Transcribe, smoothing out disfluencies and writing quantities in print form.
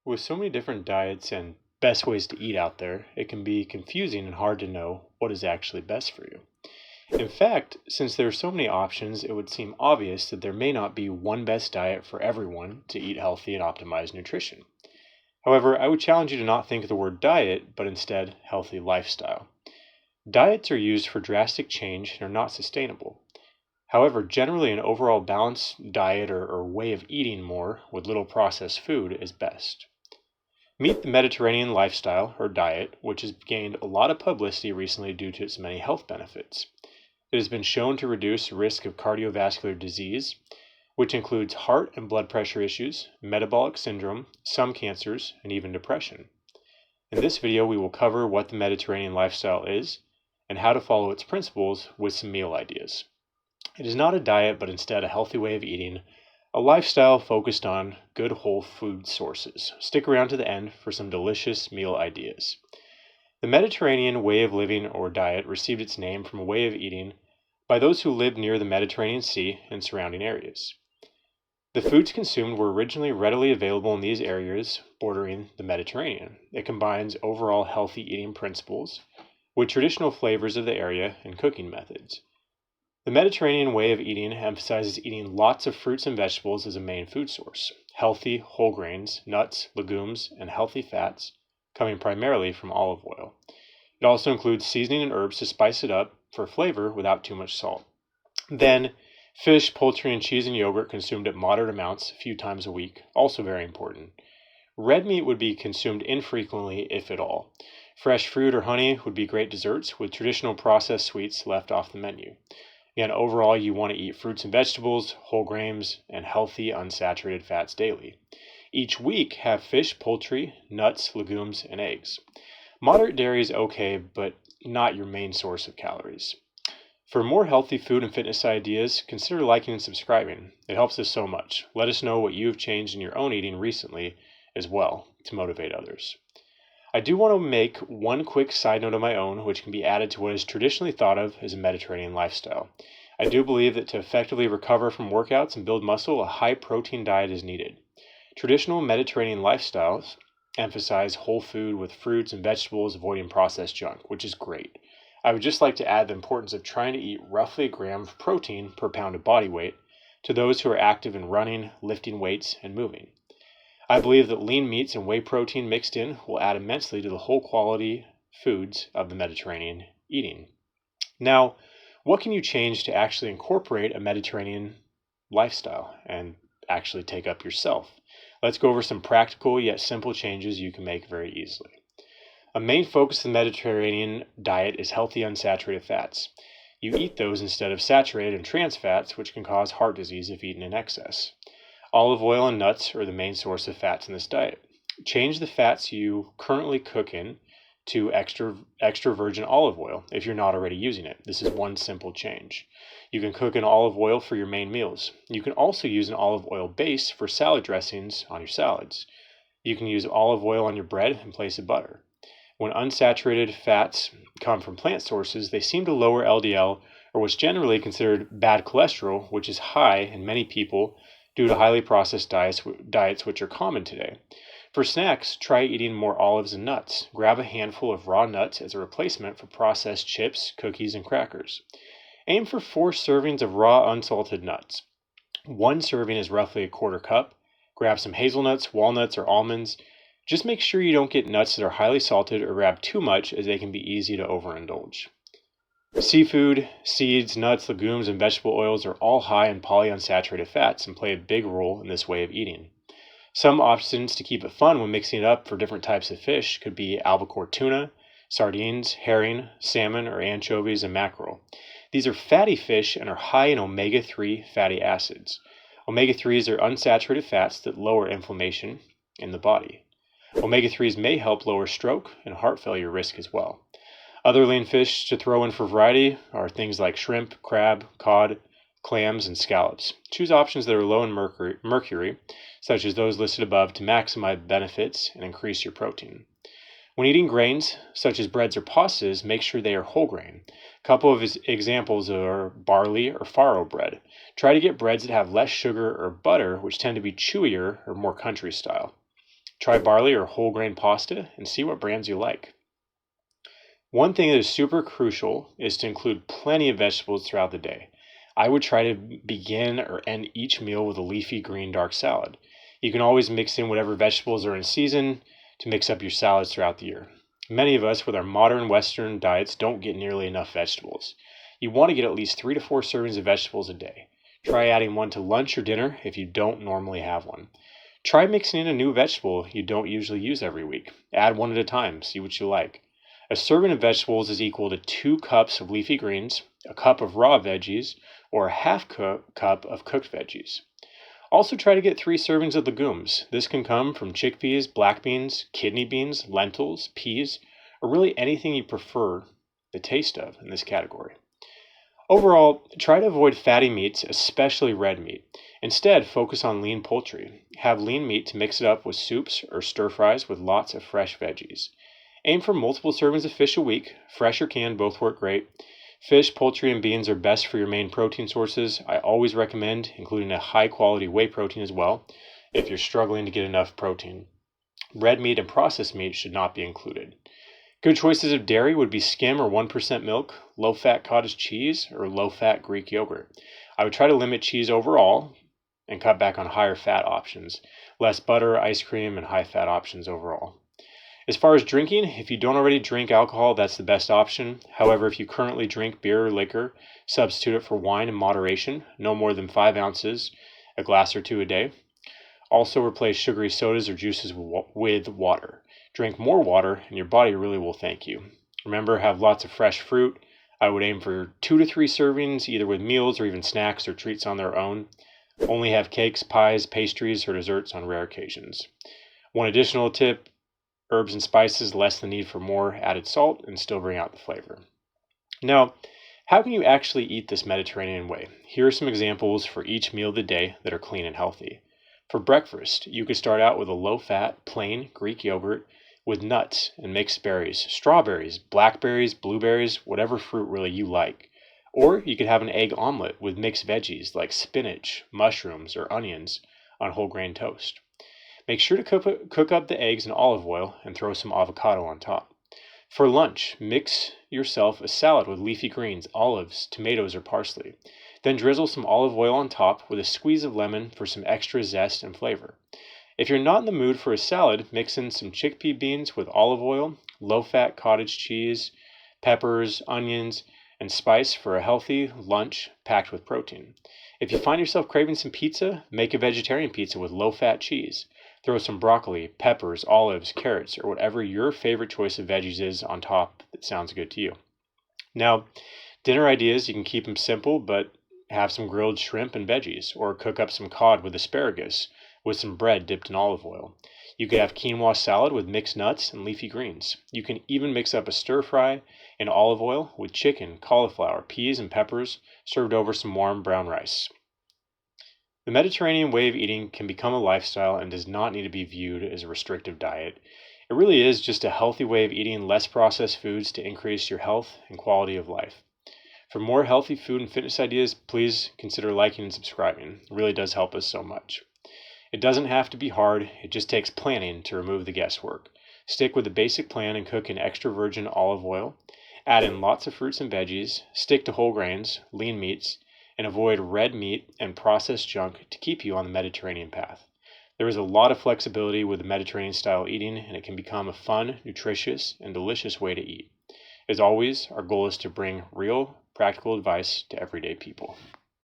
With so many different diets and best ways to eat out there, it can be confusing and hard to know what is actually best for you. In fact, since there are so many options, it would seem obvious that there may not be one best diet for everyone to eat healthy and optimize nutrition. However, I would challenge you to not think of the word diet, but instead healthy lifestyle. Diets are used for drastic change and are not sustainable. However, generally an overall balanced diet or way of eating more with little processed food is best. Meet the Mediterranean lifestyle or diet, which has gained a lot of publicity recently due to its many health benefits. It has been shown to reduce the risk of cardiovascular disease, which includes heart and blood pressure issues, metabolic syndrome, some cancers, and even depression. In this video, we will cover what the Mediterranean lifestyle is and how to follow its principles with some meal ideas. It is not a diet, but instead a healthy way of eating, a lifestyle focused on good whole food sources. Stick around to the end for some delicious meal ideas. The Mediterranean way of living or diet received its name from a way of eating by those who lived near the Mediterranean Sea and surrounding areas. The foods consumed were originally readily available in these areas bordering the Mediterranean. It combines overall healthy eating principles with traditional flavors of the area and cooking methods. The Mediterranean way of eating emphasizes eating lots of fruits and vegetables as a main food source, healthy whole grains, nuts, legumes, and healthy fats coming primarily from olive oil. It also includes seasoning and herbs to spice it up for flavor without too much salt. Then, fish, poultry, and cheese and yogurt consumed at moderate amounts a few times a week, also very important. Red meat would be consumed infrequently, if at all. Fresh fruit or honey would be great desserts, with traditional processed sweets left off the menu. Again, overall, you want to eat fruits and vegetables, whole grains, and healthy unsaturated fats daily. Each week, have fish, poultry, nuts, legumes, and eggs. Moderate dairy is okay, but not your main source of calories. For more healthy food and fitness ideas, consider liking and subscribing. It helps us so much. Let us know what you have changed in your own eating recently as well to motivate others. I do want to make one quick side note of my own, which can be added to what is traditionally thought of as a Mediterranean lifestyle. I do believe that to effectively recover from workouts and build muscle, a high protein diet is needed. Traditional Mediterranean lifestyles emphasize whole food with fruits and vegetables, avoiding processed junk, which is great. I would just like to add the importance of trying to eat roughly a gram of protein per pound of body weight to those who are active in running, lifting weights, and moving. I believe that lean meats and whey protein mixed in will add immensely to the whole quality foods of the Mediterranean eating. Now, what can you change to actually incorporate a Mediterranean lifestyle and actually take up yourself? Let's go over some practical yet simple changes you can make very easily. A main focus of the Mediterranean diet is healthy unsaturated fats. You eat those instead of saturated and trans fats, which can cause heart disease if eaten in excess. Olive oil and nuts are the main source of fats in this diet. Change the fats you currently cook in to extra virgin olive oil if you're not already using it. This is one simple change. You can cook in olive oil for your main meals. You can also use an olive oil base for salad dressings on your salads. You can use olive oil on your bread in place of butter. When unsaturated fats come from plant sources, they seem to lower LDL, or what's generally considered bad cholesterol, which is high in many people due to highly processed diets which are common today. For snacks, try eating more olives and nuts. Grab a handful of raw nuts as a replacement for processed chips, cookies, and crackers. Aim for 4 servings of raw unsalted nuts. 1 serving is roughly a quarter cup. Grab some hazelnuts, walnuts, or almonds. Just make sure you don't get nuts that are highly salted or grab too much, as they can be easy to overindulge. Seafood, seeds, nuts, legumes, and vegetable oils are all high in polyunsaturated fats and play a big role in this way of eating. Some options to keep it fun when mixing it up for different types of fish could be albacore tuna, sardines, herring, salmon, or anchovies and mackerel. These are fatty fish and are high in omega-3 fatty acids. Omega-3s are unsaturated fats that lower inflammation in the body. Omega-3s may help lower stroke and heart failure risk as well. Other lean fish to throw in for variety are things like shrimp, crab, cod, clams, and scallops. Choose options that are low in mercury, such as those listed above, to maximize benefits and increase your protein. When eating grains, such as breads or pastas, make sure they are whole grain. A couple of examples are barley or farro bread. Try to get breads that have less sugar or butter, which tend to be chewier or more country style. Try barley or whole grain pasta and see what brands you like. One thing that is super crucial is to include plenty of vegetables throughout the day. I would try to begin or end each meal with a leafy green dark salad. You can always mix in whatever vegetables are in season to mix up your salads throughout the year. Many of us with our modern Western diets don't get nearly enough vegetables. You want to get at least 3 to 4 servings of vegetables a day. Try adding one to lunch or dinner if you don't normally have one. Try mixing in a new vegetable you don't usually use every week. Add one at a time, see what you like. A serving of vegetables is equal to 2 cups of leafy greens, a cup of raw veggies, or a half cup of cooked veggies. Also try to get 3 servings of legumes. This can come from chickpeas, black beans, kidney beans, lentils, peas, or really anything you prefer the taste of in this category. Overall, try to avoid fatty meats, especially red meat. Instead, focus on lean poultry. Have lean meat to mix it up with soups or stir fries with lots of fresh veggies. Aim for multiple servings of fish a week. Fresh or canned both work great. Fish, poultry, and beans are best for your main protein sources. I always recommend including a high quality whey protein as well if you're struggling to get enough protein. Red meat and processed meat should not be included. Good choices of dairy would be skim or 1% milk, low-fat cottage cheese, or low-fat Greek yogurt. I would try to limit cheese overall and cut back on higher fat options, less butter, ice cream, and high-fat options overall. As far as drinking, if you don't already drink alcohol, that's the best option. However, if you currently drink beer or liquor, substitute it for wine in moderation, no more than 5 ounces, a glass or 2 a day. Also replace sugary sodas or juices with water. Drink more water and your body really will thank you. Remember, have lots of fresh fruit. I would aim for 2 to 3 servings, either with meals or even snacks or treats on their own. Only have cakes, pies, pastries, or desserts on rare occasions. One additional tip: herbs and spices less the need for more added salt and still bring out the flavor. Now, how can you actually eat this Mediterranean way? Here are some examples for each meal of the day that are clean and healthy. For breakfast, you could start out with a low-fat, plain Greek yogurt with nuts and mixed berries, strawberries, blackberries, blueberries, whatever fruit really you like. Or you could have an egg omelet with mixed veggies like spinach, mushrooms, or onions on whole grain toast. Make sure to cook up the eggs in olive oil and throw some avocado on top. For lunch, mix yourself a salad with leafy greens, olives, tomatoes, or parsley. Then drizzle some olive oil on top with a squeeze of lemon for some extra zest and flavor. If you're not in the mood for a salad, mix in some chickpea beans with olive oil, low-fat cottage cheese, peppers, onions, and spice for a healthy lunch packed with protein. If you find yourself craving some pizza, make a vegetarian pizza with low-fat cheese. Throw some broccoli, peppers, olives, carrots, or whatever your favorite choice of veggies is on top that sounds good to you. Now, dinner ideas, you can keep them simple, but have some grilled shrimp and veggies, or cook up some cod with asparagus with some bread dipped in olive oil. You could have quinoa salad with mixed nuts and leafy greens. You can even mix up a stir fry in olive oil with chicken, cauliflower, peas, and peppers served over some warm brown rice. The Mediterranean way of eating can become a lifestyle and does not need to be viewed as a restrictive diet. It really is just a healthy way of eating less processed foods to increase your health and quality of life. For more healthy food and fitness ideas, please consider liking and subscribing. It really does help us so much. It doesn't have to be hard, it just takes planning to remove the guesswork. Stick with the basic plan and cook in extra virgin olive oil. Add in lots of fruits and veggies. Stick to whole grains, lean meats, and avoid red meat and processed junk to keep you on the Mediterranean path. There is a lot of flexibility with the Mediterranean style eating, and it can become a fun, nutritious, and delicious way to eat. As always, our goal is to bring real, practical advice to everyday people.